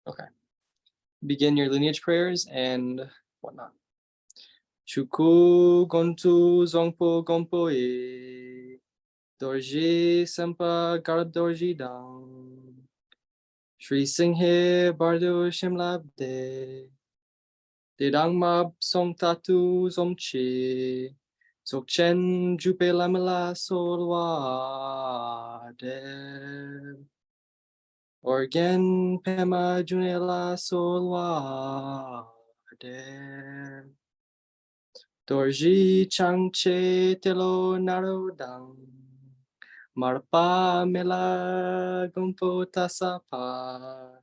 Okay. Begin your lineage prayers and whatnot. Chuku gontu zongpo gompo e dorji sempa garab dorji dang Shri Singhe bardo shimlabde Dedang mab song tatu zomchi Dzogchen jupe lamela solwa de Organ pema junela solwa de Dorji changche telo narodang Marpa mela gompo tasapa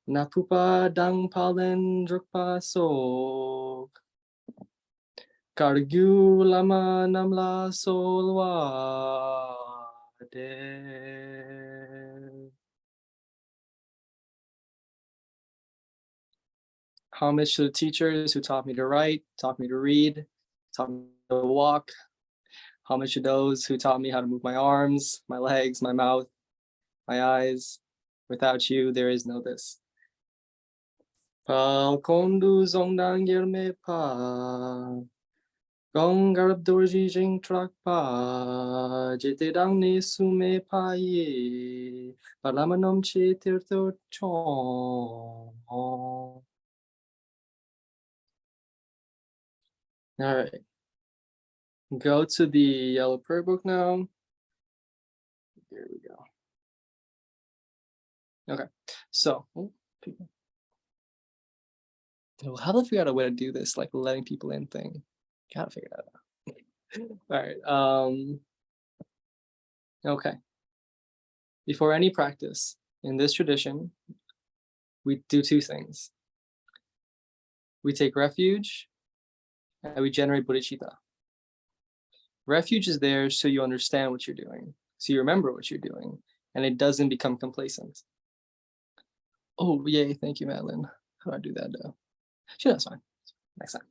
Napupa dang palen drukpa sok Kargu lama namla solwa de. Homage to the teachers who taught me to write, taught me to read, taught me to walk. Homage to those who taught me how to move my arms, my legs, my mouth, my eyes. Without you, there is no this. Pal kondu zongdang yerme pa. Gong garab dorji jing trak pa. Jete dang ne sume pa ye. Palamanom che tirto chong. All right. Go to the yellow prayer book now. Here we go. Okay, so we'll have to figure out a way to do this, like letting people in thing. Gotta figure that out. All right. Okay. Before any practice in this tradition, we do two things. We take refuge and we generate bodhicitta. Refuge is there so you understand what you're doing, so you remember what you're doing, and it doesn't become complacent. Oh, yay. Thank you, Madeline. How do I do that though? Sure, that's fine. Next time.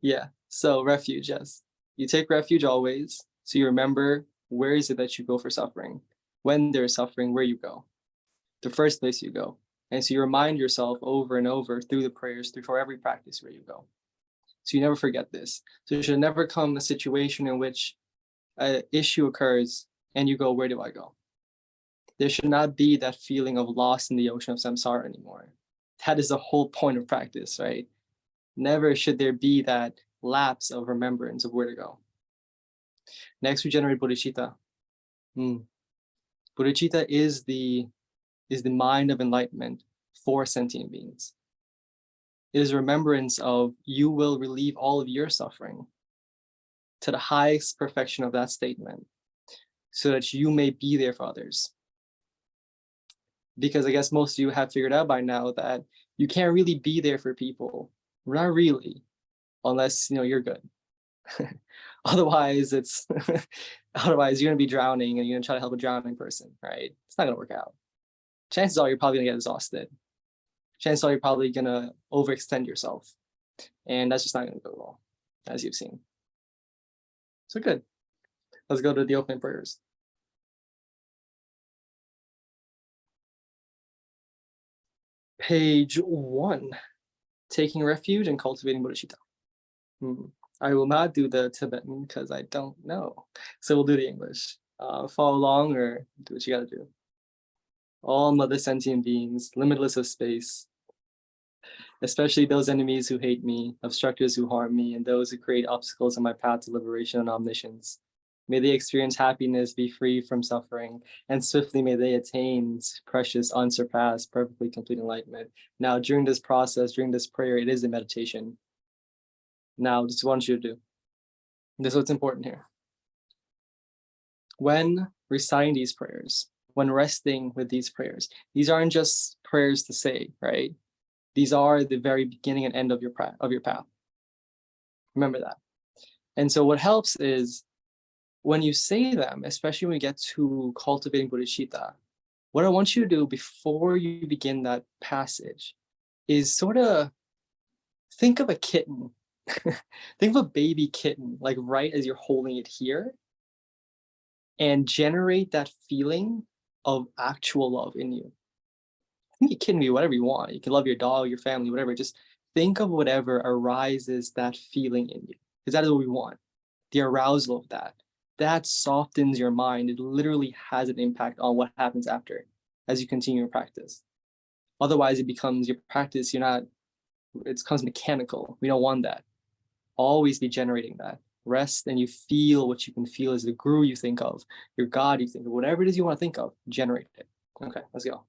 Yeah, so refuge, yes. You take refuge always, so you remember where is it that you go for suffering. When there is suffering, where you go. The first place you go. And so you remind yourself over and over through the prayers, for every practice where you go. So you never forget this. So there should never come a situation in which an issue occurs and you go, where do I go? There should not be that feeling of lost in the ocean of samsara anymore. That is the whole point of practice, right? Never should there be that lapse of remembrance of where to go. Next, we generate bodhicitta. Bodhicitta is the mind of enlightenment for sentient beings. It is remembrance of you will relieve all of your suffering to the highest perfection of that statement so that you may be there for others. Because I guess most of you have figured out by now that you can't really be there for people. Not really, unless you're good. Otherwise, otherwise you're gonna be drowning and you're gonna try to help a drowning person, right? It's not gonna work out. Chances are you're probably gonna get exhausted. Chances are you're probably gonna overextend yourself, and that's just not gonna go well, as you've seen. So good. Let's go to the opening prayers. Page 1, taking refuge and cultivating bodhicitta. I will not do the Tibetan because I don't know. So we'll do the English. Follow along or do what you gotta do. All mother sentient beings, limitless of space, especially those enemies who hate me, obstructors who harm me, and those who create obstacles on my path to liberation and omniscience. May they experience happiness, be free from suffering, and swiftly may they attain precious, unsurpassed, perfectly complete enlightenment. Now, during this process, during this prayer, it is a meditation. Now, just want you to do. This is what's important here. When reciting these prayers, when resting with these prayers, these aren't just prayers to say, right? These are the very beginning and end of your path. Remember that. And so what helps is when you say them, especially when you get to cultivating bodhicitta, what I want you to do before you begin that passage is sort of think of a kitten. Think of a baby kitten, like right as you're holding it here, and generate that feeling of actual love in you. You can be whatever you want. You can love your dog, your family, whatever. Just think of whatever arises that feeling in you, because that is what we want. The arousal of that. That softens your mind. It literally has an impact on what happens after as you continue your practice. Otherwise, it becomes your practice. It becomes mechanical. We don't want that. Always be generating that. Rest and you feel what you can feel as the guru you think of, your God you think of, whatever it is you want to think of, generate it. Okay, let's go.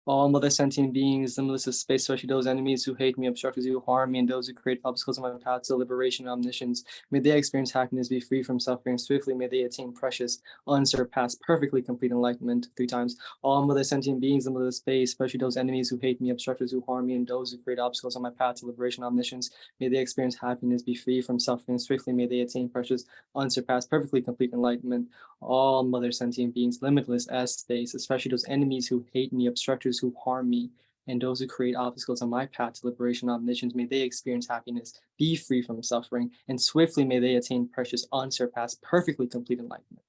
All other sentient beings, limitless of space, especially those enemies who hate me, obstructors who harm me, and those who create obstacles on my path to liberation and omniscience. May they experience happiness, be free from suffering. Swiftly may they attain precious, unsurpassed, perfectly complete enlightenment. 3 times. All other sentient beings, limitless of space, especially those enemies who hate me, obstructors who harm me, and those who create obstacles on my path to liberation and omniscience. May they experience happiness, be free from suffering. Swiftly may they attain precious, unsurpassed, perfectly complete enlightenment. All mother sentient beings, limitless as space, especially those enemies who hate me, obstructors who harm me, and those who create obstacles on my path to liberation and omniscience, may they experience happiness, be free from suffering, and swiftly may they attain precious, unsurpassed, perfectly complete enlightenment.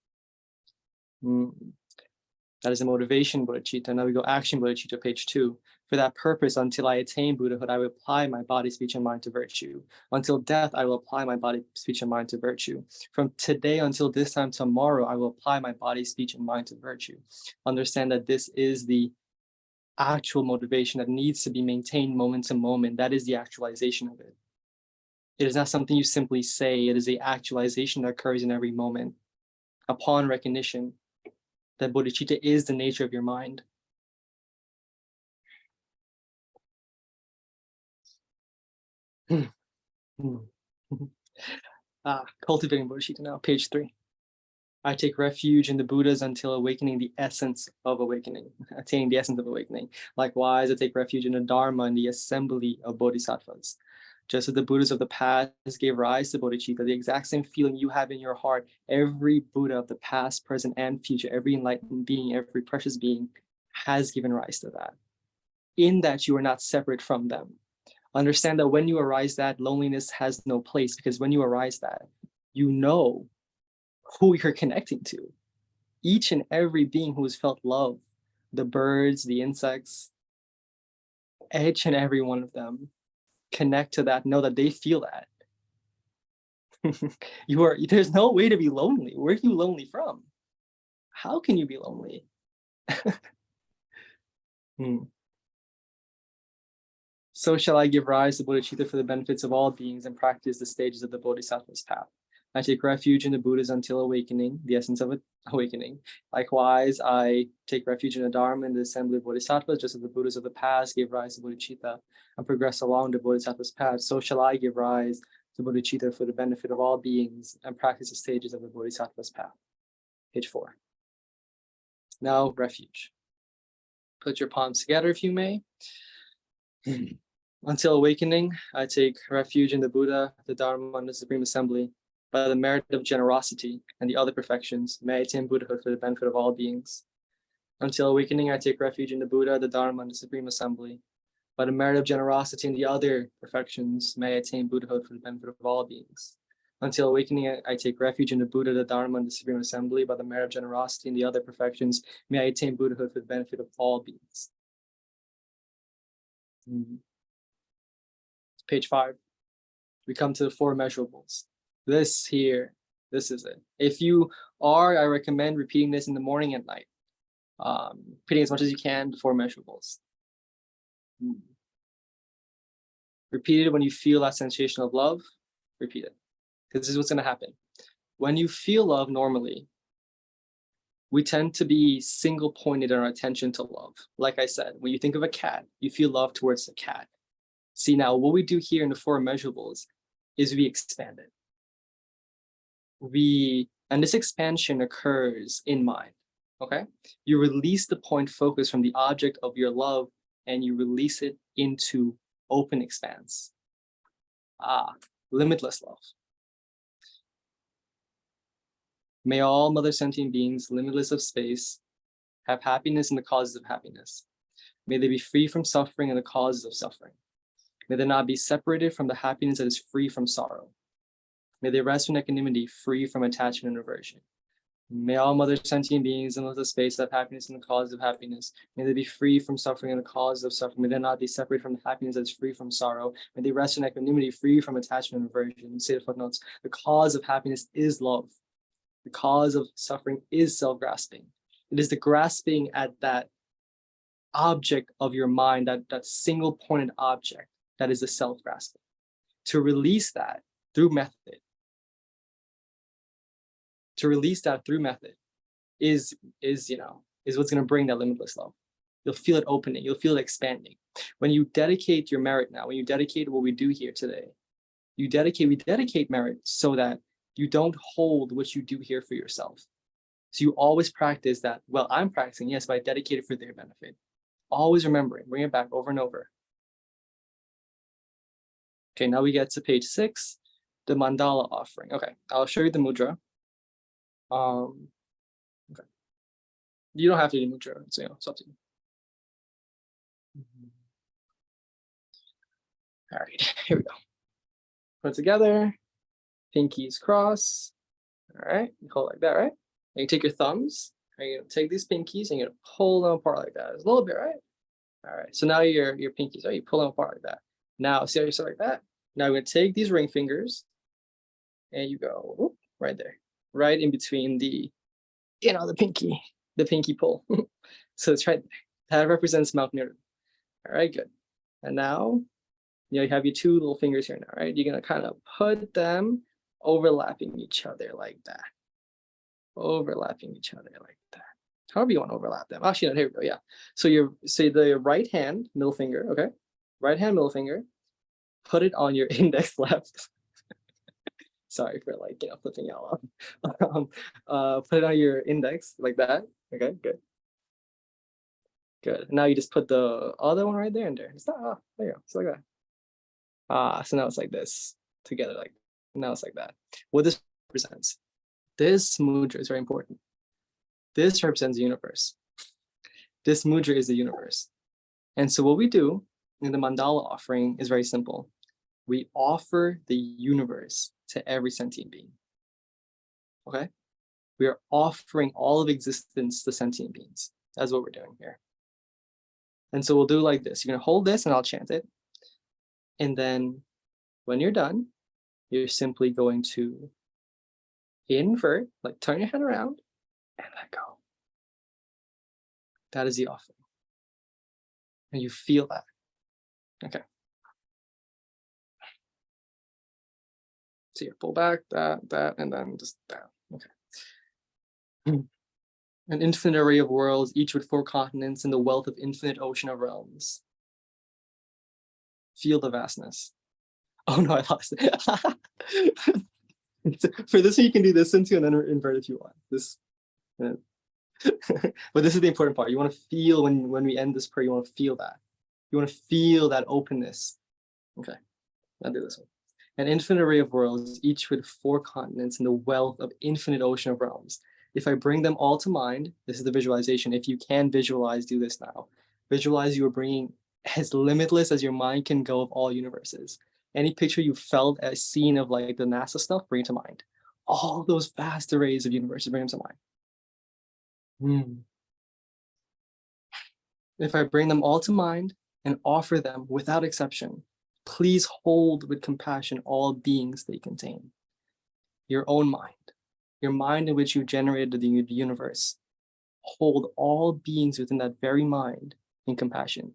That is the motivation bodhicitta. Now we go action bodhicitta, page 2. For that purpose, until I attain Buddhahood, I will apply my body, speech, and mind to virtue. Until death, I will apply my body, speech, and mind to virtue. From today until this time tomorrow, I will apply my body, speech, and mind to virtue. Understand that this is the actual motivation that needs to be maintained moment to moment. That is the actualization of it. It is not something you simply say. It is the actualization that occurs in every moment. Upon recognition that bodhicitta is the nature of your mind. Cultivating bodhicitta now, page 3. I take refuge in the Buddhas until awakening the essence of awakening, attaining the essence of awakening. Likewise, I take refuge in the Dharma and the assembly of bodhisattvas. Just as the Buddhas of the past gave rise to bodhicitta, the exact same feeling you have in your heart, every Buddha of the past, present, and future, every enlightened being, every precious being has given rise to that. In that you are not separate from them. Understand that when you arise that, loneliness has no place, because when you arise that, you know who you're connecting to. Each and every being who has felt love, the birds, the insects, each and every one of them connect to that, know that they feel that. There's no way to be lonely. Where are you lonely from? How can you be lonely? So shall I give rise to bodhicitta for the benefits of all beings and practice the stages of the bodhisattva's path. I take refuge in the Buddhas until awakening, the essence of awakening. Likewise, I take refuge in the Dharma and the assembly of bodhisattvas, just as the Buddhas of the past gave rise to bodhicitta and progress along the bodhisattva's path. So shall I give rise to bodhicitta for the benefit of all beings and practice the stages of the bodhisattva's path. Page 4. Now, refuge. Put your palms together if you may. Until awakening, I take refuge in the Buddha, the Dharma, and the Supreme Assembly. By the merit of generosity and the other perfections, may I attain Buddhahood for the benefit of all beings. Until awakening, I take refuge in the Buddha, the Dharma, and the Supreme Assembly. By the merit of generosity and the other perfections, may I attain Buddhahood for the benefit of all beings. Until awakening, I take refuge in the Buddha, the Dharma, and the Supreme Assembly. By the merit of generosity and the other perfections, may I attain Buddhahood for the benefit of all beings. Page 5. We come to the Four Immeasurables. This is it. If you are, I recommend repeating this in the morning and night. Repeating as much as you can, the Four Immeasurables. Repeat it when you feel that sensation of love. Repeat it. Because this is what's going to happen. When you feel love normally, we tend to be single-pointed in our attention to love. Like I said, when you think of a cat, you feel love towards the cat. See, now what we do here in the Four Immeasurables is we expand it. And this expansion occurs in mind, okay? You release the point focus from the object of your love and you release it into open expanse. Limitless love. May all mother sentient beings, limitless of space, have happiness in the causes of happiness. May they be free from suffering and the causes of suffering. May they not be separated from the happiness that is free from sorrow. May they rest in equanimity, free from attachment and aversion. May all mother sentient beings in the space have happiness and the cause of happiness. May they be free from suffering and the cause of suffering. May they not be separated from the happiness that is free from sorrow. May they rest in equanimity, free from attachment and aversion. Say the footnotes. The cause of happiness is love. The cause of suffering is self-grasping. It is the grasping at that object of your mind, that single-pointed object that is the self-grasping. To release that through method, is what's going to bring that limitless love. You'll feel it opening. You'll feel it expanding. When you dedicate your merit now, when you dedicate what we do here today, we dedicate merit so that you don't hold what you do here for yourself. So you always practice that, well, I'm practicing, yes, but I dedicate it for their benefit. Always remembering, bring it back over and over. Okay, now we get to page 6, the Mandala Offering. Okay, I'll show you the mudra. Okay. You don't have to do mudra, so it's up to you. All right, here we go. Put it together, pinkies cross. All right, you hold like that, right? And you take your thumbs, and you're gonna take these pinkies and you're gonna pull them apart like that. It's a little bit, right? All right, so now your pinkies, right? You pull them apart like that. Now, see how you start like that? Now we're gonna take these ring fingers and you go whoop, right there, right in between the pinky pull. So it's right there. That represents Mount Meru. All right, good. And now, you have your 2 little fingers here now, right? You're gonna kind of put them overlapping each other like that. Overlapping each other like that. However you want to overlap them. Actually, no, here we go, yeah. So the right hand, middle finger, okay? Right hand, middle finger, put it on your index left. Sorry for flipping y'all off. Put it on your index like that. Okay, good. Good. Now you just put the other one right there and there. It's not, there you go. It's like that. So now it's like this together, like now it's like that. What this represents, this mudra is very important. This represents the universe. This mudra is the universe. And so what we do in the Mandala Offering is very simple. We offer the universe to every sentient being. Okay? We are offering all of existence to sentient beings. That's what we're doing here. And so we'll do like this. You're going to hold this and I'll chant it. And then when you're done, you're simply going to invert, like turn your head around and let go. That is the offering. And you feel that. Okay. So you pull back, that, and then just down. Okay. An infinite array of worlds, each with 4 continents and the wealth of infinite ocean of realms. Feel the vastness. Oh no, I lost it. For this one, you can do this one too, and then invert if you want. This, but this is the important part. You want to feel when we end this prayer. You want to feel that. You want to feel that openness. Okay, I'll do this one. An infinite array of worlds, each with 4 continents and the wealth of infinite ocean of realms. If I bring them all to mind, this is the visualization. If you can visualize, do this now. Visualize you are bringing as limitless as your mind can go of all universes. Any picture you felt a scene of like the NASA stuff, bring it to mind. All those vast arrays of universes, bring them to mind. If I bring them all to mind and offer them without exception, please hold with compassion all beings they contain. Your own mind, your mind in which you generated the universe. Hold all beings within that very mind in compassion.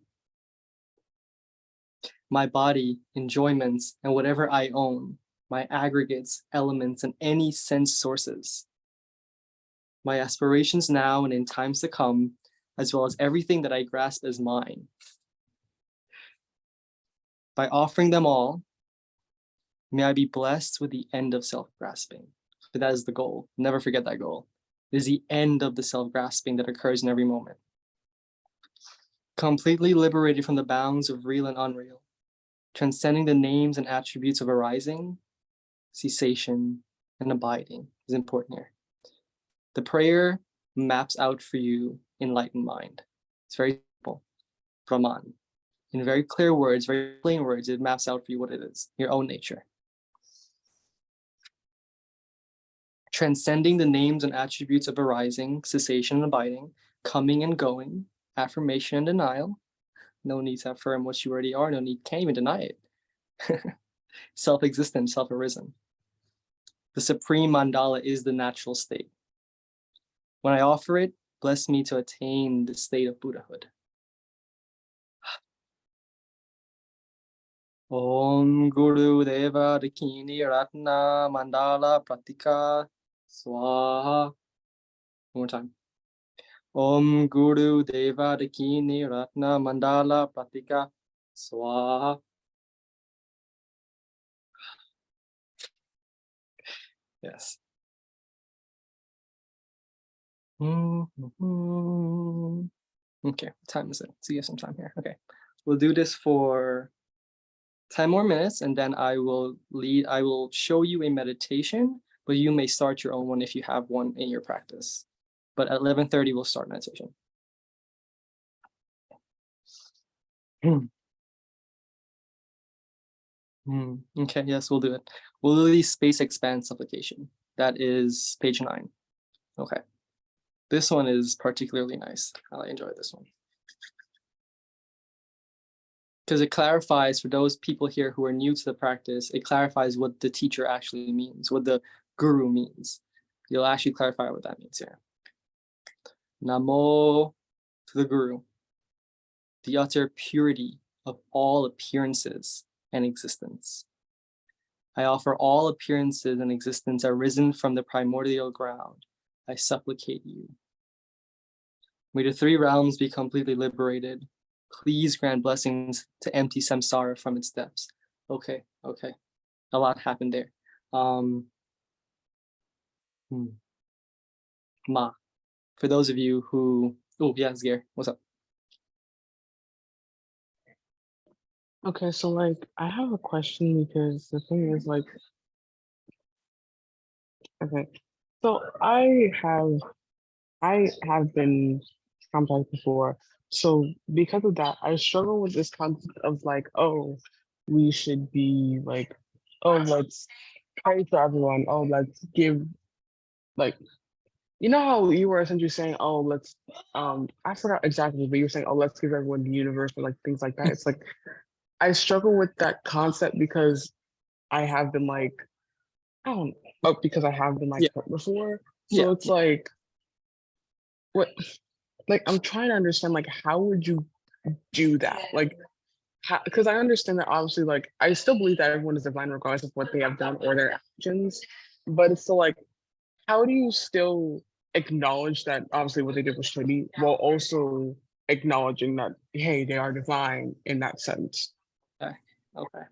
My body, enjoyments, and whatever I own, my aggregates, elements, and any sense sources. My aspirations now and in times to come, as well as everything that I grasp as mine. By offering them all, may I be blessed with the end of self-grasping. For that is the goal. Never forget that goal. It is the end of the self-grasping that occurs in every moment. Completely liberated from the bounds of real and unreal, transcending the names and attributes of arising, cessation, and abiding is important here. The prayer maps out for you enlightened mind. It's very simple. Brahman. In very clear words, very plain words, it maps out for you what it is, your own nature. transcending the names and attributes of arising, cessation and abiding, coming and going, affirmation and denial. No need to affirm what you already are. No need, can't even deny it. Self-existent, self-arisen. The supreme mandala is the natural state. When I offer it, bless me to attain the state of Buddhahood. Om Guru Deva Dakini Ratna Mandala Pratika Swaha. One more time. Om Guru Deva Dakini Ratna Mandala Pratika Swaha. Yes. Okay, what time is it? So you have some time here. Okay, we'll do this for 10 more minutes, and then I will show you a meditation, but you may start your own one if you have one in your practice. But at 11:30, we'll start meditation. Okay, yes, we'll do it. We'll do the Space-Expanse Supplication. That is page 9. Okay. This one is particularly nice. I enjoy this one. Because it clarifies, for those people here who are new to the practice, it clarifies what the teacher actually means, what the guru means. You'll actually clarify what that means here. Namo to the guru, the utter purity of all appearances and existence. I offer all appearances and existence arisen from the primordial ground. I supplicate you. May the 3 realms be completely liberated. Please grant blessings to empty samsara from its depths. Okay. A lot happened there. Ma, for those of you who, yes, Gare, what's up? Okay, so like I have a question because the thing is like, okay, so I have been traumatized before. So because of that, I struggle with this concept of like, oh, we should be like, oh, let's pray for everyone. Oh, let's give like, you know how you were essentially saying, oh, let's I forgot exactly, but you were saying, oh, let's give everyone the universe or like things like that. It's like I struggle with that concept because I have been like, I don't know, because I have been like hurt before. So it's like, what, like, I'm trying to understand, like, how would you do that? Like, because I understand that obviously, like, I still believe that everyone is divine regardless of what they have done or their actions. But it's still like, how do you still acknowledge that obviously what they did was shitty while also acknowledging that, hey, they are divine in that sense? Okay.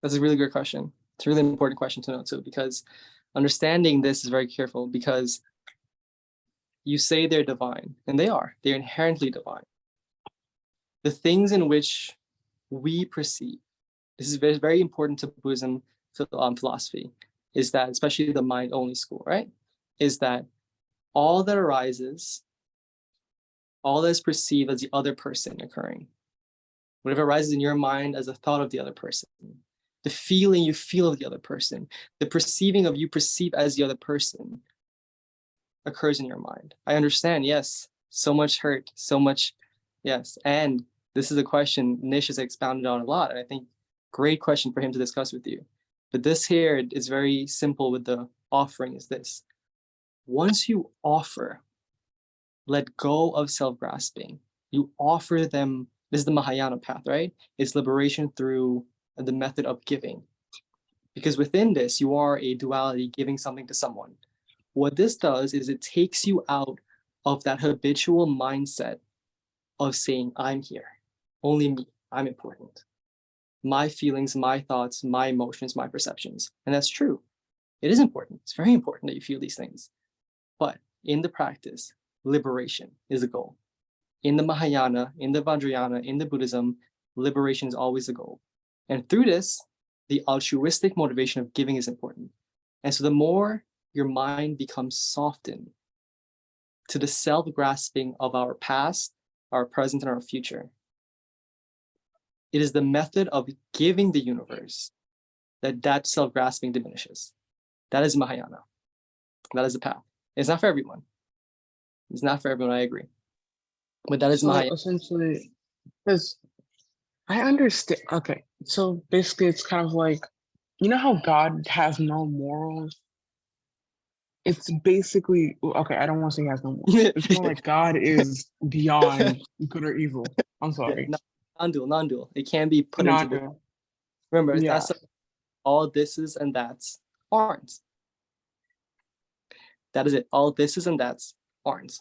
That's a really good question. It's a really important question to know too, because understanding this is very careful, because you say they're divine, and they are. They're inherently divine. The things in which we perceive, this is very, very important to Buddhism philosophy, is that, especially the mind-only school, right? Is that all that arises, all that is perceived as the other person occurring, whatever arises in your mind as a thought of the other person, the feeling you feel of the other person, the perceiving of you perceive as the other person occurs in your mind. I understand, yes, so much hurt, so much, yes. And this is a question Nish has expounded on a lot, and I think great question for him to discuss with you. But this here is very simple with the offering is this. Once you offer, let go of self-grasping. You offer them, this is the Mahayana path, right? It's liberation through the method of giving. Because within this, you are a duality giving something to someone. What this does is it takes you out of that habitual mindset of saying, I'm here, only me, I'm important. My feelings, my thoughts, my emotions, my perceptions. And that's true. It is important. It's very important that you feel these things. But in the practice, liberation is the goal. In the Mahayana, in the Vajrayana, in the Buddhism, liberation is always the goal. And through this, the altruistic motivation of giving is important. And so the more your mind becomes softened to the self-grasping of our past, our present, and our future, it is the method of giving the universe that self-grasping diminishes. That is Mahayana. That is the path. It's not for everyone. It's not for everyone, I agree. But that is So my essentially, because I understand. Okay, so basically, it's kind of like, you know how God has no morals? It's basically, okay, I don't want to say he has no morals. It's more like God is beyond good or evil. I'm yeah, sorry. non-dual. It can be put into the No, remember yeah. that's all thises and that's aren't. That is it. All thises and that's aren't.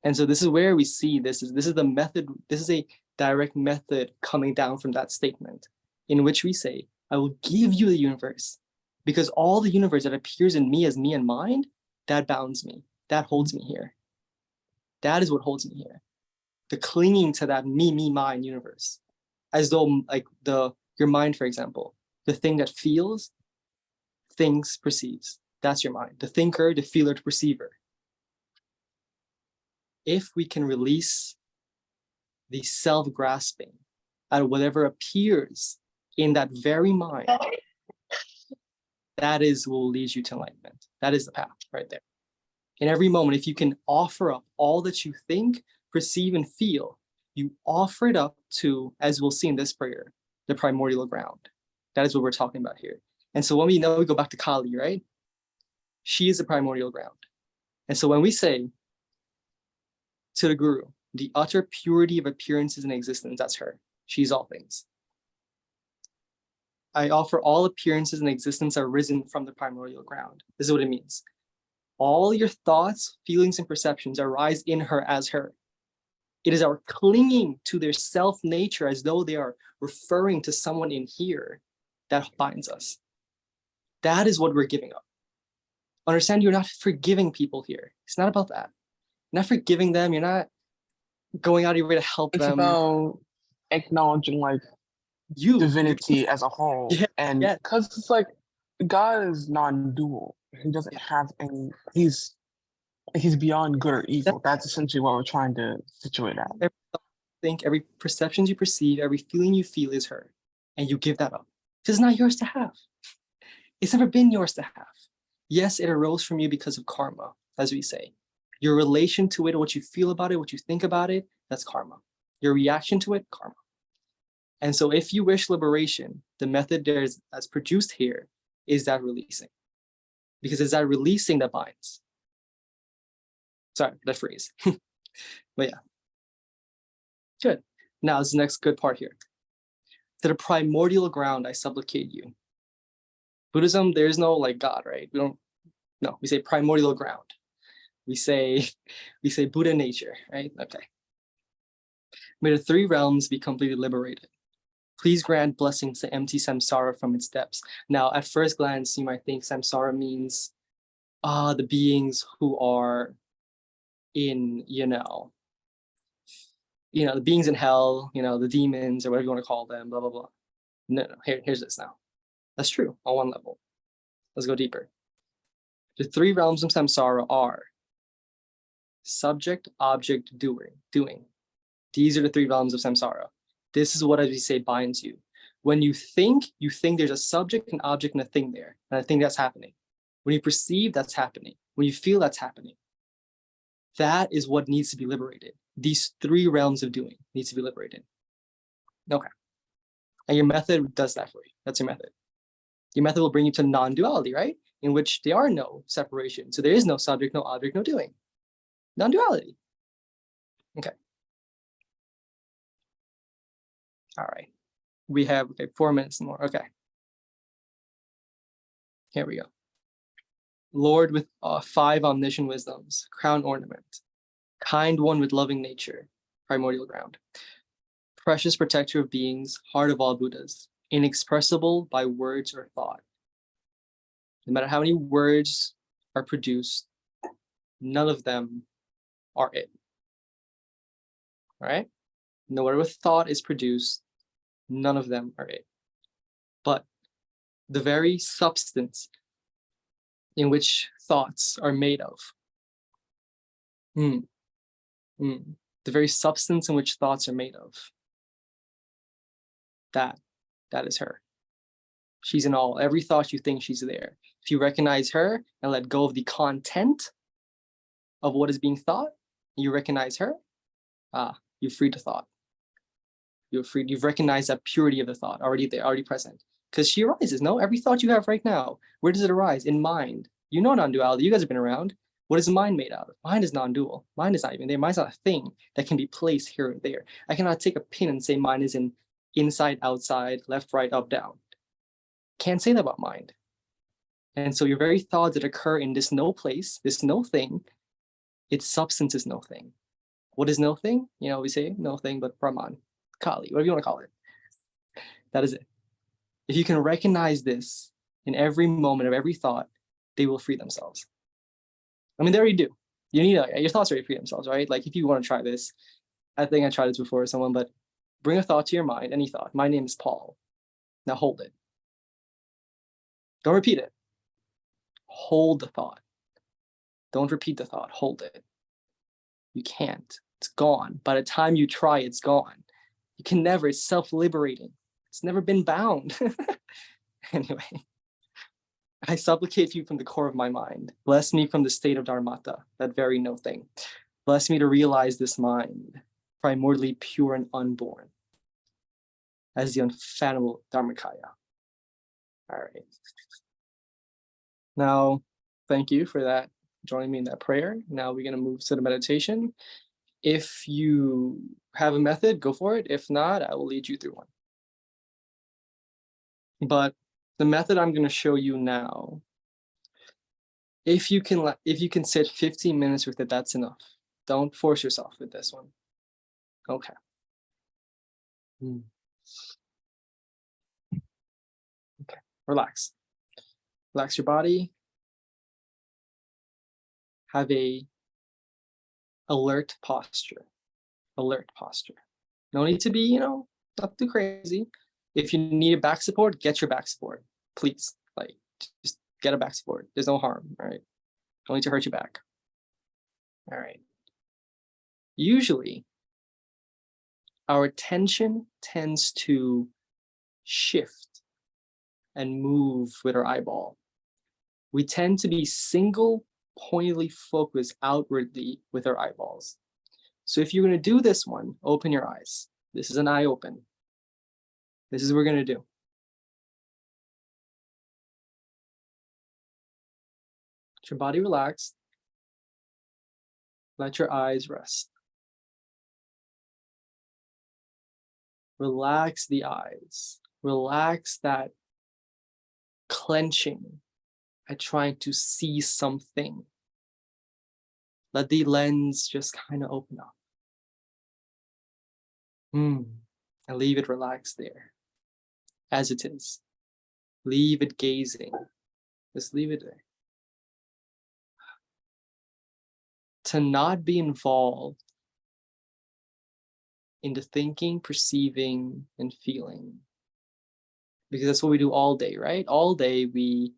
And so this is where we see this is the method, this is a direct method coming down from that statement in which we say, I will give you the universe because all the universe that appears in me as me and mind, that bounds me, that holds me here. That is what holds me here. The clinging to that me, mine universe, as though like your mind, for example, the thing that feels, thinks, perceives. That's your mind. The thinker, the feeler, the perceiver. If we can release the self-grasping at whatever appears in that very mind, that is will lead you to enlightenment. That is the path right there. In every moment, if you can offer up all that you think, perceive, and feel, you offer it up to, as we'll see in this prayer, the primordial ground. That is what we're talking about here. And so when we know, we go back to Kali, right? She is the primordial ground. And so when we say to the guru, the utter purity of appearances and existence, that's her. She's all things. I offer all appearances and existence are risen from the primordial ground. This is what it means. All your thoughts, feelings, and perceptions arise in her as her. It is our clinging to their self-nature as though they are referring to someone in here that binds us. That is what we're giving up. Understand, you're not forgiving people here. It's not about that. You're not forgiving them. You're not going out of your way to help It's them. about acknowledging like divinity as a whole. Yeah, And yeah. because it's like God is non-dual. He doesn't have any, he's beyond good or evil. That's essentially what we're trying to situate at. Every thought you think, every perception you perceive, every feeling you feel is her. And you give that up. Because it's not yours to have. It's never been yours to have. Yes, it arose from you because of karma, as we say. Your relation to it, what you feel about it, what you think about it, that's karma. Your reaction to it, karma. And so if you wish liberation, the method that's produced here is that releasing. Because it's that releasing that binds. Sorry, that phrase. But yeah. Good. Now this is the next good part here. To the primordial ground, I supplicate you. Buddhism, there is no like God, right? We say primordial ground. We say Buddha nature, right? Okay. May the three realms be completely liberated. Please grant blessings to empty samsara from its depths. Now, at first glance, you might think samsara means the beings who are in, the beings in hell, the demons or whatever you want to call them, blah, blah, blah. No, here's this now. That's true on one level. Let's go deeper. The three realms of samsara are subject, object, doing. These are the three realms of samsara. This is what, as we say, binds you. When you think there's a subject, an object, and a thing there, and I think that's happening. When you perceive, that's happening. When you feel, that's happening. That is what needs to be liberated. These three realms of doing needs to be liberated. Okay. And your method does that for you. That's your method. Your method will bring you to non-duality, right? In which there are no separation. So there is no subject, no object, no doing. Non-duality. Okay. All right. We have 4 minutes more. Okay. Here we go. Lord with 5 omniscient wisdoms, crown ornament, kind one with loving nature, primordial ground, precious protector of beings, heart of all Buddhas, inexpressible by words or thought. No matter how many words are produced, none of them are it. All right? No matter what thought is produced, none of them are it. But the very substance in which thoughts are made of, the very substance in which thoughts are made of, that is her. She's in all. Every thought you think, she's there. If you recognize her and let go of the content of what is being thought, you recognize her, you've freed the thought. You've recognized that purity of the thought already there, already present. Because she arises, no? Every thought you have right now, where does it arise? In mind. You know non-duality, you guys have been around. What is mind made out of? Mind is non-dual. Mind is not even there. Mind's not a thing that can be placed here or there. I cannot take a pin and say mind is in inside, outside, left, right, up, down. Can't say that about mind. And so your very thoughts that occur in this no place, this no thing, its substance is no thing. What is no thing? You know, we say no thing but Brahman, Kali, whatever you want to call it. That is it. If you can recognize this in every moment of every thought, they will free themselves. I mean, they already do. You need your thoughts already free themselves, right? Like if you want to try this, I think I tried this before with someone, but bring a thought to your mind, any thought. My name is Paul. Now hold it. Don't repeat it. Hold the thought. Don't repeat the thought. Hold it. You can't. It's gone. By the time you try, it's gone. You can never. It's self-liberating. It's never been bound. Anyway, I supplicate you from the core of my mind. Bless me from the state of Dharmata, that very no thing. Bless me to realize this mind, primordially pure and unborn, as the unfathomable Dharmakaya. All right. Now, thank you for that, joining me in that prayer. Now we're going to move to the meditation. If you have a method, go for it. If not, I will lead you through one. But the method I'm going to show you now, if you can sit 15 minutes with it, that's enough. Don't force yourself with this one. Okay. Okay. Relax. Relax your body. Have a alert posture. Alert posture. No need to be, not too crazy. If you need a back support, get your back support. Please. Like, just get a back support. There's no harm, all right? Don't need to hurt your back. All right. Usually, our attention tends to shift and move with our eyeball. We tend to be single pointedly focused outwardly with our eyeballs. So if you're going to do this one, open your eyes. This is an eye open. This is what we're going to do. Let your body relax. Let your eyes rest. Relax the eyes. Relax that clenching at trying to see something. Let the lens just kind of open up. And leave it relaxed there, as it is. Leave it gazing. Just leave it there. To not be involved into thinking, perceiving, and feeling. Because that's what we do all day, right? All day we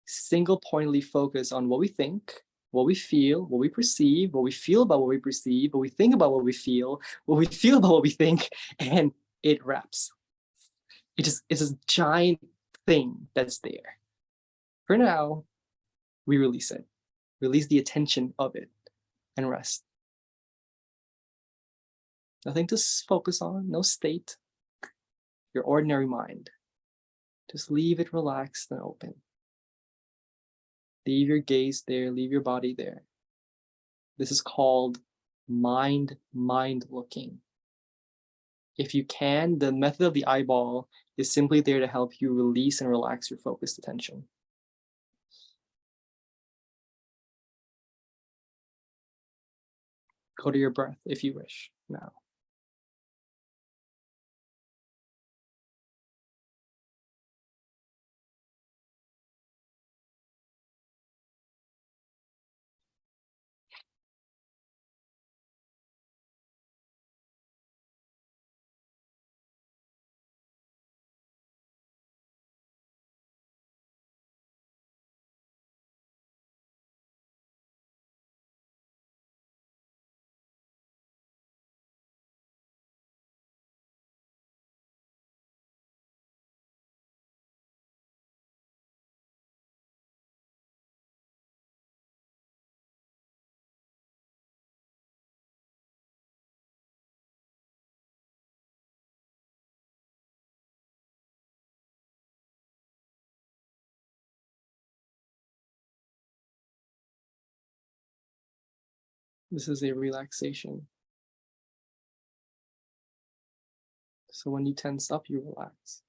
single-pointedly focus on what we think, what we feel, what we perceive, what we feel about what we perceive, what we think about what we feel about what we think, and it wraps. It's a giant thing that's there. For now, we release it. Release the attention of it and rest. Nothing to focus on, no state. Your ordinary mind. Just leave it relaxed and open. Leave your gaze there, leave your body there. This is called mind looking. If you can, the method of the eyeball is simply there to help you release and relax your focused attention. Go to your breath if you wish now. This is a relaxation. So when you tense up, you relax.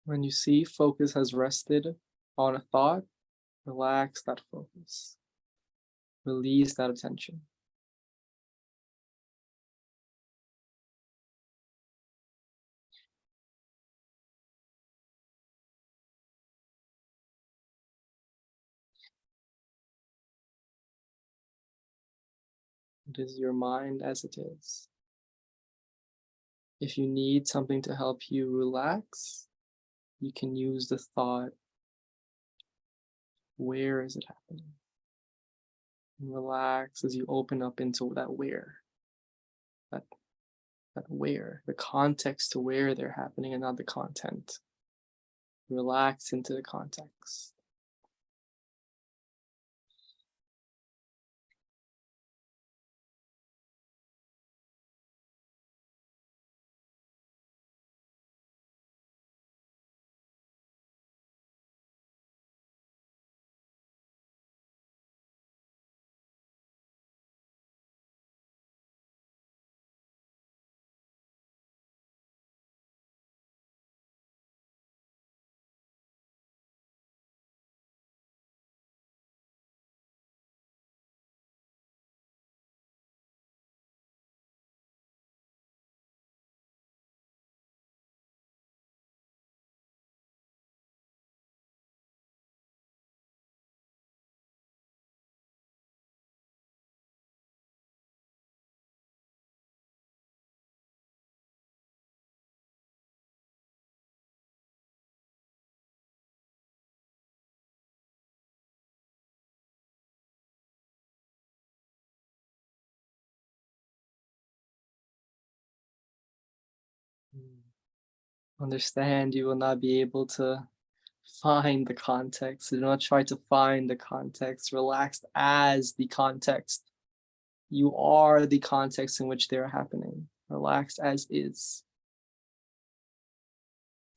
When you see focus has rested on a thought, relax that focus. Release that attention. It is your mind as it is. If you need something to help you relax, you can use the thought, where is it happening? And relax as you open up into that where, that where, the context to where they're happening and not the content. Relax into the context. Understand you will not be able to find the context. Do not try to find the context. Relax as the context. You are the context in which they are happening. Relax as is.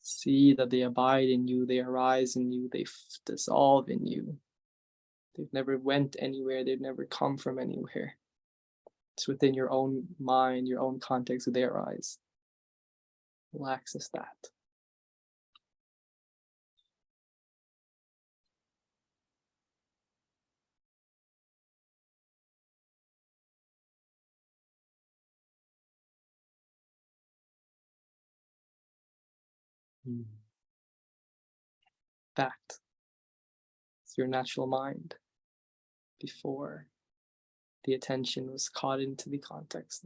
See that they abide in you, they arise in you, they dissolve in you. They've never went anywhere, they've never come from anywhere. It's within your own mind, your own context, they arise. Relax as that. Fact. It's your natural mind before the attention was caught into the context.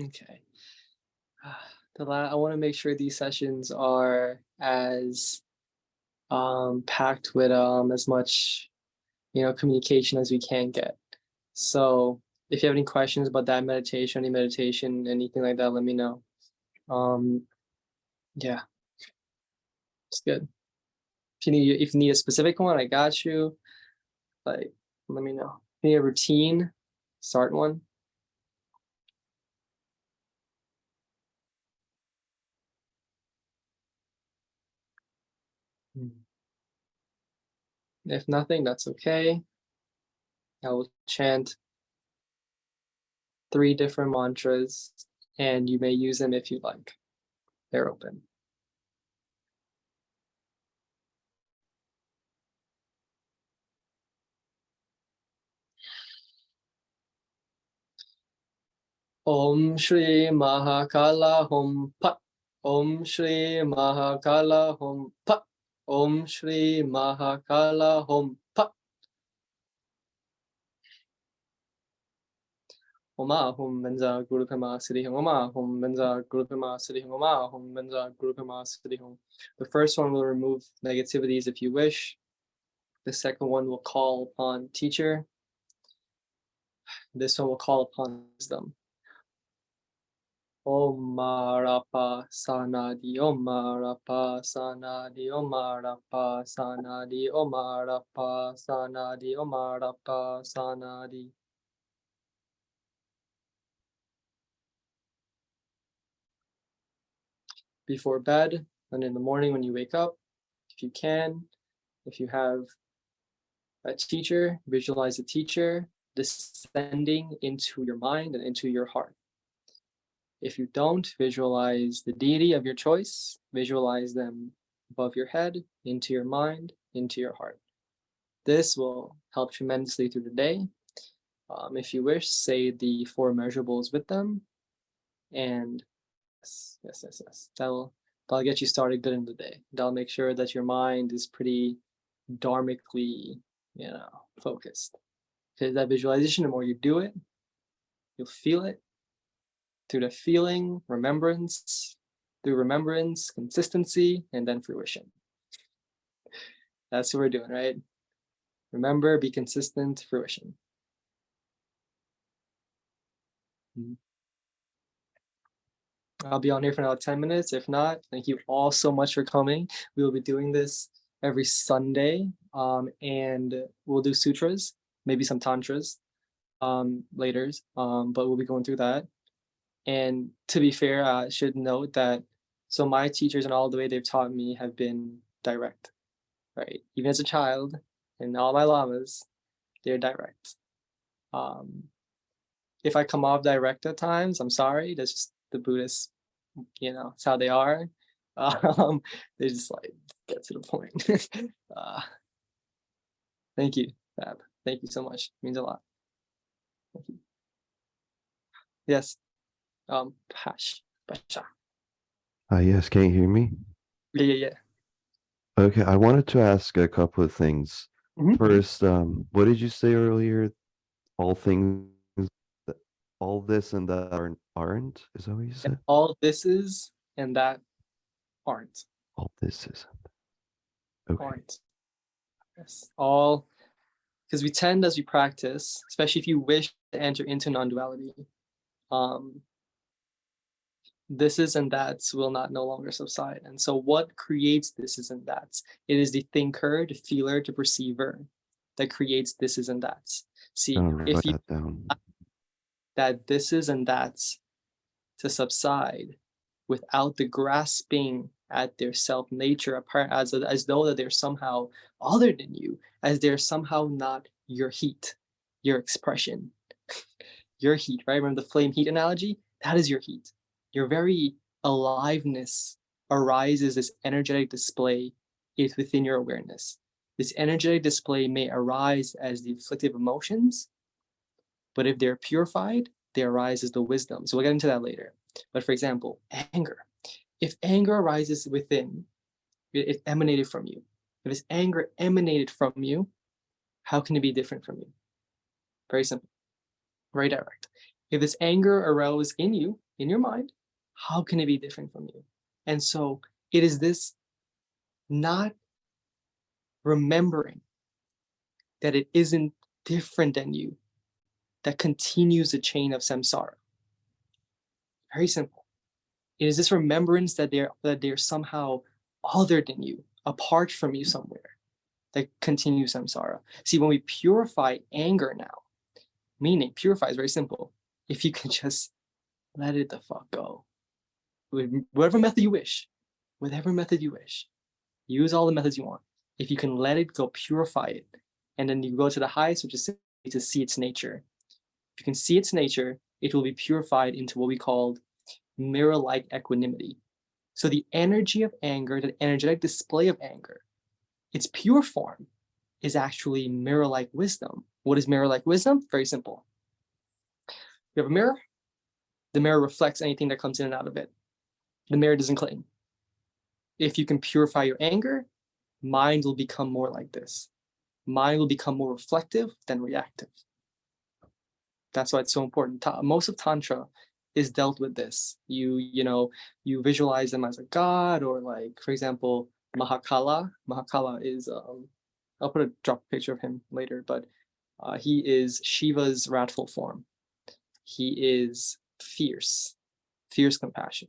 Okay. I want to make sure these sessions are as packed with as much communication as we can get. So if you have any questions about that meditation, any meditation, anything like that, let me know. Yeah, it's good. If you need a specific one, I got you. Like, let me know. If you need a routine, start one. If nothing, that's okay. I will chant 3 different mantras, and you may use them if you like. They're open. Om Shri Mahakala Hum Pat. Om Shri Mahakala Hum Pat. Om Shri Mahakala Hum Pat. Oma Hum Menza Guru Pema Siddhi Hum. Oma Hum Menza Guru Pema Siddhi Hum. Oma Hum Menza Guru Pema Siddhi Hum. The first one will remove negativities if you wish. The second one will call upon teacher. This one will call upon wisdom. Om Marapa Sanadi, Om Marapa Sanadi, Om Marapa Sanadi, Om Marapa Sanadi, Om Marapa Sanadi. Before bed and in the morning when you wake up, if you can, if you have a teacher, visualize the teacher descending into your mind and into your heart. If you don't, visualize the deity of your choice, visualize them above your head, into your mind, into your heart. This will help tremendously through the day. If you wish, say the Four Immeasurables with them, and yes. That'll get you started good in the day. That'll make sure that your mind is pretty dharmically, focused. Because that visualization, the more you do it, you'll feel it through the feeling, remembrance, through remembrance, consistency, and then fruition. That's what we're doing, right? Remember, be consistent, fruition. I'll be on here for another 10 minutes. If not, thank you all so much for coming. We will be doing this every Sunday, and we'll do sutras, maybe some tantras later, but we'll be going through that. And to be fair, I should note that so my teachers and all the way they've taught me have been direct, right? Even as a child, and all my lamas, they're direct. If I come off direct at times, I'm sorry. That's just the Buddhists, it's how they are. They just like get to the point. Thank you, Fab. Thank you so much. It means a lot. Thank you. Yes. Pash. Pasha. Yes, can you hear me? Yeah. Okay, I wanted to ask a couple of things. Mhm. First, what did you say earlier? All things, all this and that aren't? Is that what you said? All this is and that aren't. All this is. Okay. Aren't. Yes. All, because we tend as we practice, especially if you wish to enter into non-duality, this is and that's will not no longer subside. And so what creates this is and that's? It is the thinker, the feeler, the perceiver that creates this is and that's. See, I'll write if you that down. that this is and that's to subside without the grasping at their self nature apart as though that they're somehow other than you, as they're somehow not your heat, your expression, your heat, right? Remember the flame heat analogy? That is your heat. Your very aliveness arises as energetic display is within your awareness. This energetic display may arise as the afflictive emotions, but if they're purified, they arise as the wisdom. So we'll get into that later. But for example, anger. If anger arises within, it emanated from you. If this anger emanated from you, how can it be different from you? Very simple, very direct. If this anger arose in you, in your mind, how can it be different from you? And so it is this not remembering that it isn't different than you that continues the chain of samsara. Very simple. It is this remembrance that they're somehow other than you, apart from you somewhere, that continues samsara. See, when we purify anger now, meaning purify is very simple. If you can just let it the fuck go, with whatever method you wish, use all the methods you want. If you can let it go, purify it, and then you go to the highest, which is to see its nature. If you can see its nature, it will be purified into what we call mirror-like equanimity. So the energy of anger, the energetic display of anger, its pure form is actually mirror-like wisdom. What is mirror-like wisdom? Very simple. You have a mirror. The mirror reflects anything that comes in and out of it. The mirror doesn't cling. If you can purify your anger, mind will become more like this. Mind will become more reflective than reactive. That's why it's so important. Most of Tantra is dealt with this. You visualize them as a god, or like, for example, Mahakala. Mahakala is, I'll drop a picture of him later, but he is Shiva's wrathful form. He is fierce compassion.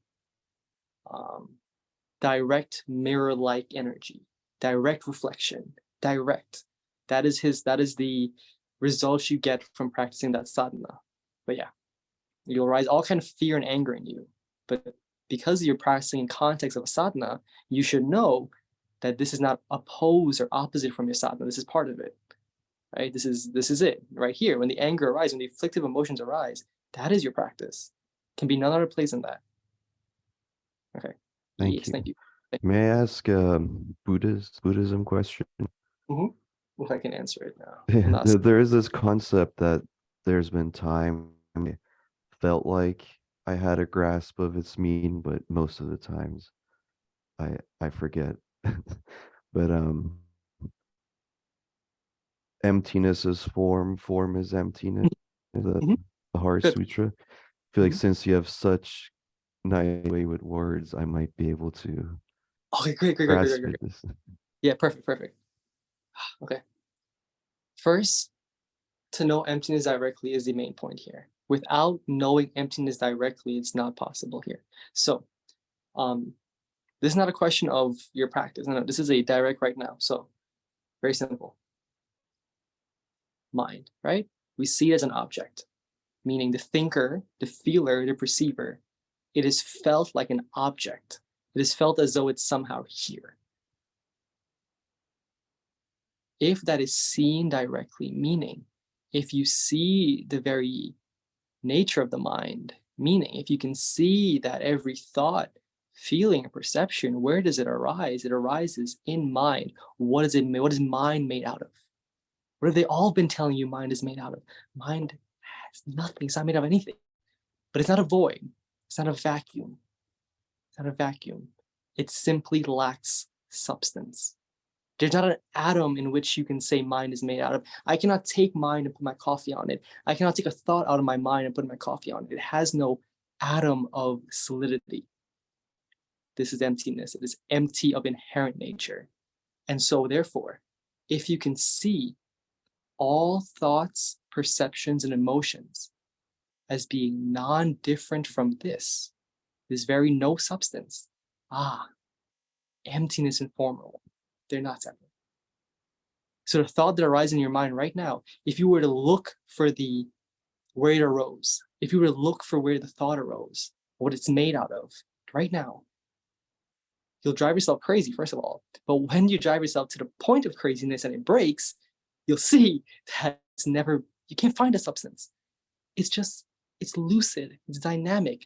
Direct mirror-like energy, direct reflection, direct. That is the results you get from practicing that sadhana. But yeah, you'll arise all kind of fear and anger in you. But because you're practicing in context of a sadhana, you should know that this is not opposed or opposite from your sadhana. This is part of it, right? This is it right here. When the anger arises, when the afflictive emotions arise, that is your practice. Can be none other place than that. Okay. Thank you. Thank you. May I ask a Buddhism question? Mm-hmm. Well, I can answer it now. There is this concept that there's been time I felt like I had a grasp of its meaning, but most of the times I forget. But emptiness is form is emptiness. Mm-hmm. The Heart Good. Sutra. I feel like Mhm. since you have such nice way with words, I might be able to Okay, great. grasp it. Yeah, perfect. Okay. First, to know emptiness directly is the main point here. Without knowing emptiness directly, it's not possible here. So, this is not a question of your practice. No, this is a direct right now. So, very simple. Mind, right? We see it as an object, meaning the thinker, the feeler, the perceiver. It is felt like an object. It is felt as though it's somehow here. If that is seen directly, meaning if you see the very nature of the mind, meaning if you can see that every thought, feeling, and perception, where does it arise? It arises in mind. What is mind made out of? What have they all been telling you mind is made out of? Mind has nothing. It's not made of anything. But it's not a void. It's not a vacuum. It's not a vacuum. It simply lacks substance. There's not an atom in which you can say mind is made out of. I cannot take mind and put my coffee on it. I cannot take a thought out of my mind and put my coffee on it. It has no atom of solidity. This is emptiness. It is empty of inherent nature. And so therefore, if you can see all thoughts, perceptions, and emotions as being non-different from this very no substance, emptiness and formal, they're not separate. So the thought that arises in your mind right now, if you were to look for where it arose, if you were to look for where the thought arose, what it's made out of, right now, you'll drive yourself crazy, first of all. But when you drive yourself to the point of craziness and it breaks, you'll see that you can't find a substance. It's lucid, it's dynamic,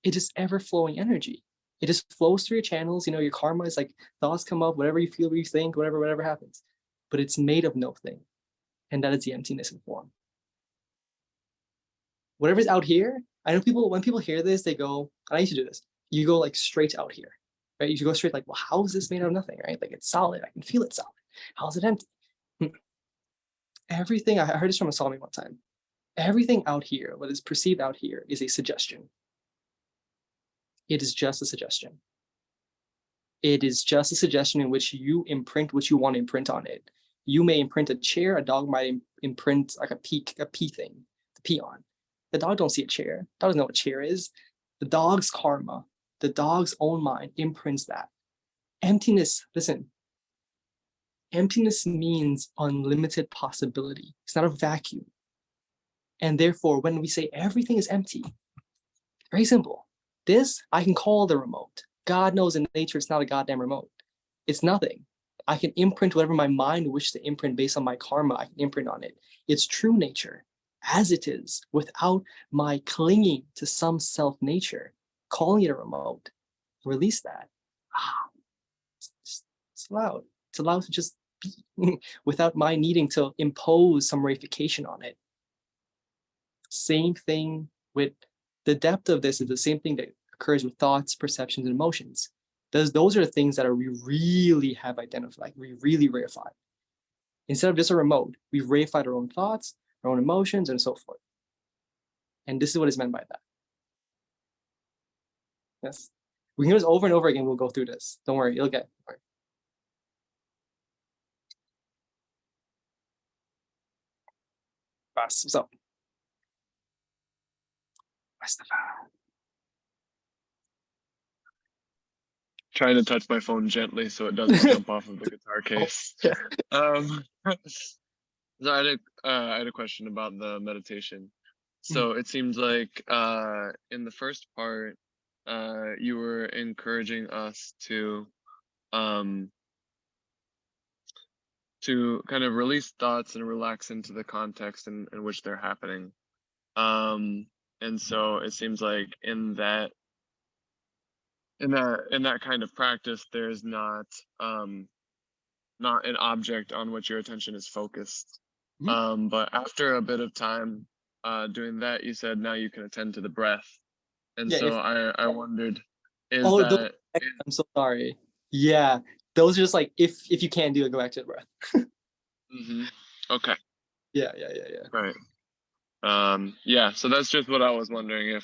it's just ever-flowing energy. It just flows through your channels. Your karma is like thoughts come up, whatever you feel, what you think, whatever happens. But it's made of no thing. And that is the emptiness in form. Whatever's out here, I know when people hear this, they go, and I used to do this, you go like straight out here, right? You go straight like, well, how is this made out of nothing, right? Like it's solid, I can feel it solid. How is it empty? Everything, I heard this from a Swami one time. Everything out here, what is perceived out here, is a suggestion. It is just a suggestion. It is just a suggestion in which you imprint what you want to imprint on it. You may imprint a chair, a dog might imprint like a pea thing to pee on. The dog don't see a chair. The dog doesn't know what a chair is. The dog's karma, the dog's own mind imprints that. Emptiness, listen, emptiness means unlimited possibility. It's not a vacuum. And therefore, when we say everything is empty, very simple. This, I can call the remote. God knows in nature, it's not a goddamn remote. It's nothing. I can imprint whatever my mind wishes to imprint based on my karma. I can imprint on it. It's true nature as it is without my clinging to some self nature, calling it a remote. Release that. It's allowed. It's allowed to just be without my needing to impose some reification on it. Same thing with the depth of this is the same thing that occurs with thoughts, perceptions, and emotions. Those are the things that we really have identified, we really reified. Instead of just a remote, we've reified our own thoughts, our own emotions, and so forth. And this is what is meant by that. Yes. We can do this over and over again. We'll go through this. Don't worry, you'll get it. Right. What's up? Trying to touch my phone gently so it doesn't jump off of the guitar case. Yeah. So I had a question about the meditation. So it seems like in the first part, you were encouraging us to kind of release thoughts and relax into the context in which they're happening. And so it seems like in that kind of practice, there's not an object on which your attention is focused. But after a bit of time doing that, you said now you can attend to the breath. And Yeah, so I wondered, I'm so sorry. Yeah, those are just like if you can't do it, go back to the breath. Okay. Yeah. Right. Yeah. So that's just what I was wondering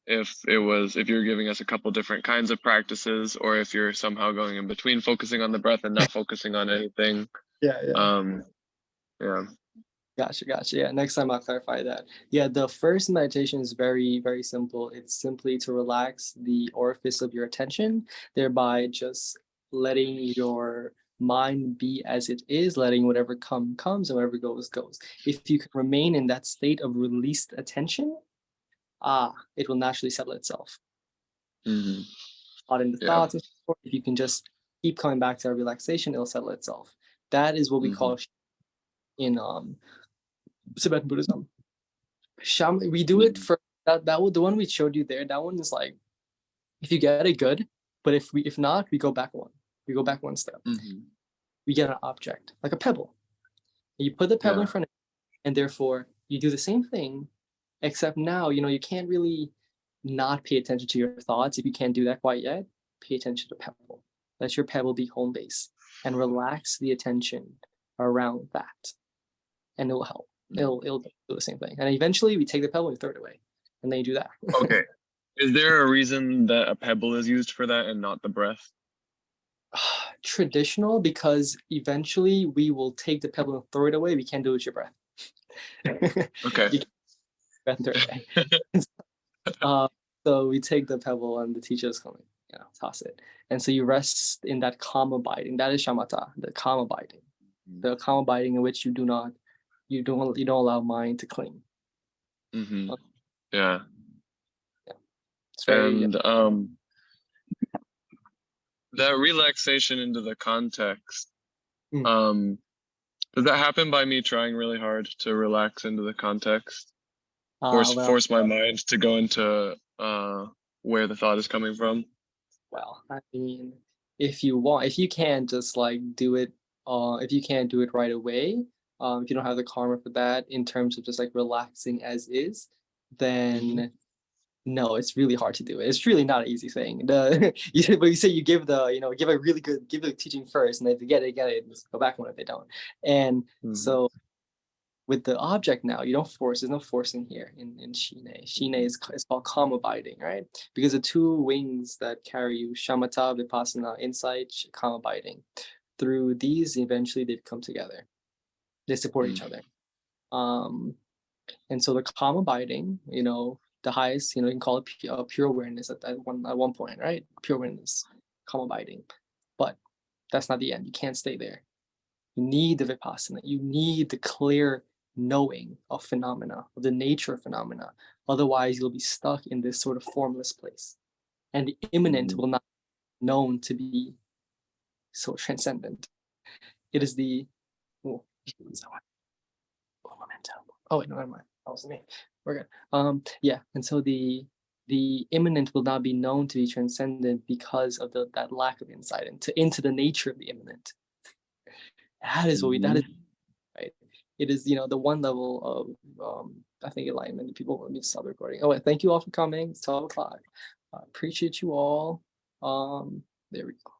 if you're giving us a couple different kinds of practices, or if you're somehow going in between focusing on the breath and not focusing on anything. Yeah. Yeah. Gotcha. Yeah, next time I'll clarify that. Yeah, the first meditation is very, very simple. It's simply to relax the orifice of your attention, thereby just letting your mind be as it is, letting whatever comes and whatever goes. If you can remain in that state of released attention, it will naturally settle itself. Not in the thoughts and so forth. If you can just keep coming back to relaxation, it'll settle itself. That is what we call in Tibetan Buddhism. We do it for that the one we showed you there. That one is like, if you get it, good. But if not, we go back one. We go back one step. We get an object, like a pebble. You put the pebble in front of you, and therefore you do the same thing, except now, you can't really not pay attention to your thoughts. If you can't do that quite yet, pay attention to the pebble. Let your pebble be home base and relax the attention around that. And it will help. It'll do the same thing. And eventually we take the pebble and throw it away. And then you do that. Okay. Is there a reason that a pebble is used for that and not the breath? Traditional, because eventually we will take the pebble and throw it away. We can't do it with your breath. Okay. You breath and throw it away. So we take the pebble and the teacher is coming, toss it. And so you rest in that calm abiding. That is shamatha, the calm abiding. The calm abiding in which you don't allow mind to cling. Yeah. It's very, and that relaxation into the context, does that happen by me trying really hard to relax into the context? Force my mind to go into where the thought is coming from? Well, I mean, if you can't just like do it, if you can't do it right away, if you don't have the karma for that in terms of just like relaxing as is, then no, it's really hard to do it. It's really not an easy thing. But you say you give the teaching first, and if they get it, just go back one if they don't. And so With the object now, you don't force. There's no forcing here in Shine. Shine is called calm abiding, right? Because the two wings that carry you, shamatha, vipassana, insight, calm abiding, through these, eventually they come together. They support each other. And so the calm abiding, the highest, you can call it pure awareness at one point, right? Pure awareness, calm abiding. But that's not the end. You can't stay there. You need the vipassana. You need the clear knowing of phenomena, of the nature of phenomena. Otherwise, you'll be stuck in this sort of formless place. And the immanent will not be known to be so transcendent. It is the oh wait, no, never mind. That wasn't me. We're good. Yeah, and so the immanent will not be known to be transcendent because of that lack of insight into the nature of the immanent. That is what that is, right? It is, the one level of I think enlightenment. People want me to stop recording. Oh, wait, thank you all for coming. It's 12 o'clock. I appreciate you all. There we go.